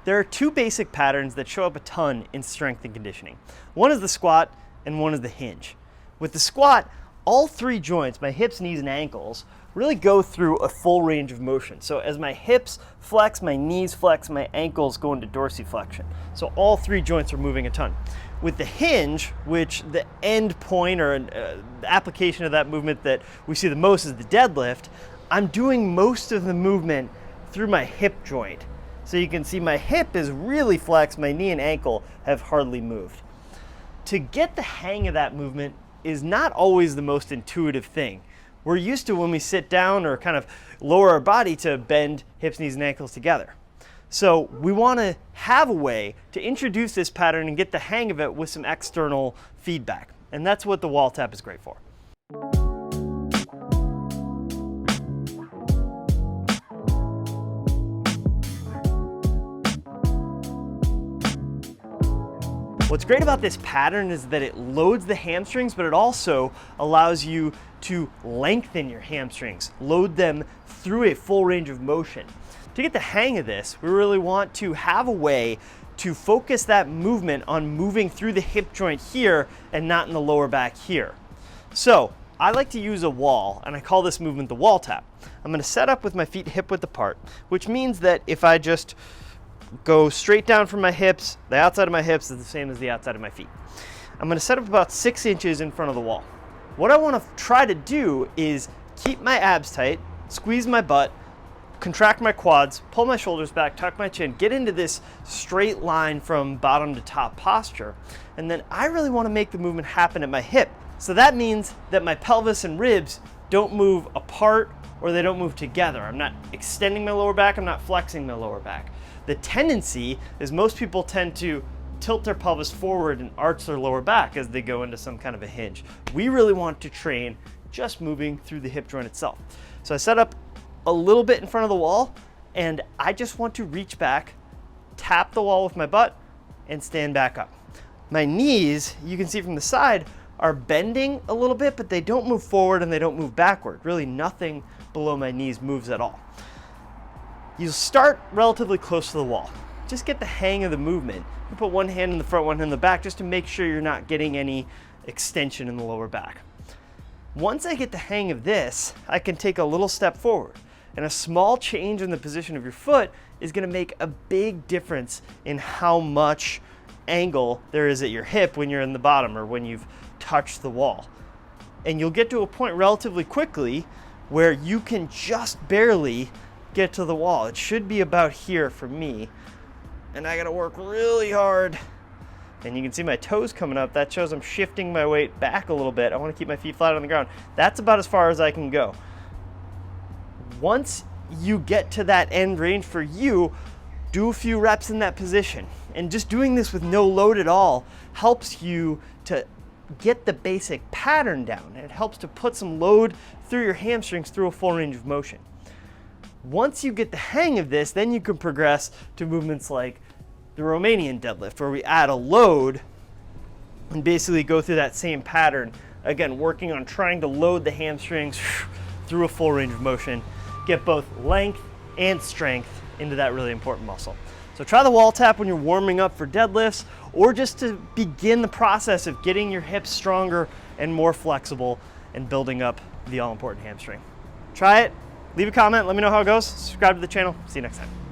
There are two basic patterns that show up a ton in strength and conditioning. One is the squat and one is the hinge. With the squat, all three joints, my hips, knees, and ankles, really go through a full range of motion. So as my hips flex, my knees flex, my ankles go into dorsiflexion. So all three joints are moving a ton. With the hinge, which the end point or the application of that movement that we see the most is the deadlift, I'm doing most of the movement through my hip joint. So you can see my hip is really flexed, my knee and ankle have hardly moved. To get the hang of that movement is not always the most intuitive thing. We're used to, when we sit down or kind of lower our body, to bend hips, knees, and ankles together. So we want to have a way to introduce this pattern and get the hang of it with some external feedback. And that's what the wall tap is great for. What's great about this pattern is that it loads the hamstrings, but it also allows you to lengthen your hamstrings, load them through a full range of motion. To get the hang of this, we really want to have a way to focus that movement on moving through the hip joint here and not in the lower back here. So I like to use a wall, and I call this movement the wall tap. I'm going to set up with my feet hip width apart, which means that if I just go straight down from my hips, the outside of my hips is the same as the outside of my feet. I'm going to set up about 6 inches in front of the wall. What I want to try to do is keep my abs tight, squeeze my butt, contract my quads, pull my shoulders back, tuck my chin, get into this straight line from bottom to top posture. And then I really want to make the movement happen at my hip. So that means that my pelvis and ribs don't move apart or they don't move together. I'm not extending my lower back, I'm not flexing my lower back. The tendency is most people tend to tilt their pelvis forward and arch their lower back as they go into some kind of a hinge. We really want to train just moving through the hip joint itself. So I set up a little bit in front of the wall, and I just want to reach back, tap the wall with my butt, and stand back up. My knees, you can see from the side, are bending a little bit, but they don't move forward and they don't move backward. Really nothing below my knees moves at all. You start relatively close to the wall. Just get the hang of the movement. You put one hand in the front, one hand in the back, just to make sure you're not getting any extension in the lower back. Once I get the hang of this, I can take a little step forward. And a small change in the position of your foot is going to make a big difference in how much angle there is at your hip when you're in the bottom or when you've touched the wall. And you'll get to a point relatively quickly where you can just barely get to the wall. It should be about here for me. And I gotta work really hard. And you can see my toes coming up. That shows I'm shifting my weight back a little bit. I want to keep my feet flat on the ground. That's about as far as I can go. Once you get to that end range for you, do a few reps in that position. And just doing this with no load at all helps you to get the basic pattern down. It helps to put some load through your hamstrings through a full range of motion. Once you get the hang of this, then you can progress to movements like the Romanian deadlift, where we add a load and basically go through that same pattern. Again, working on trying to load the hamstrings through a full range of motion, get both length and strength into that really important muscle. So try the wall tap when you're warming up for deadlifts, or just to begin the process of getting your hips stronger and more flexible and building up the all-important hamstring. Try it. Leave a comment, let me know how it goes. Subscribe to the channel. See you next time.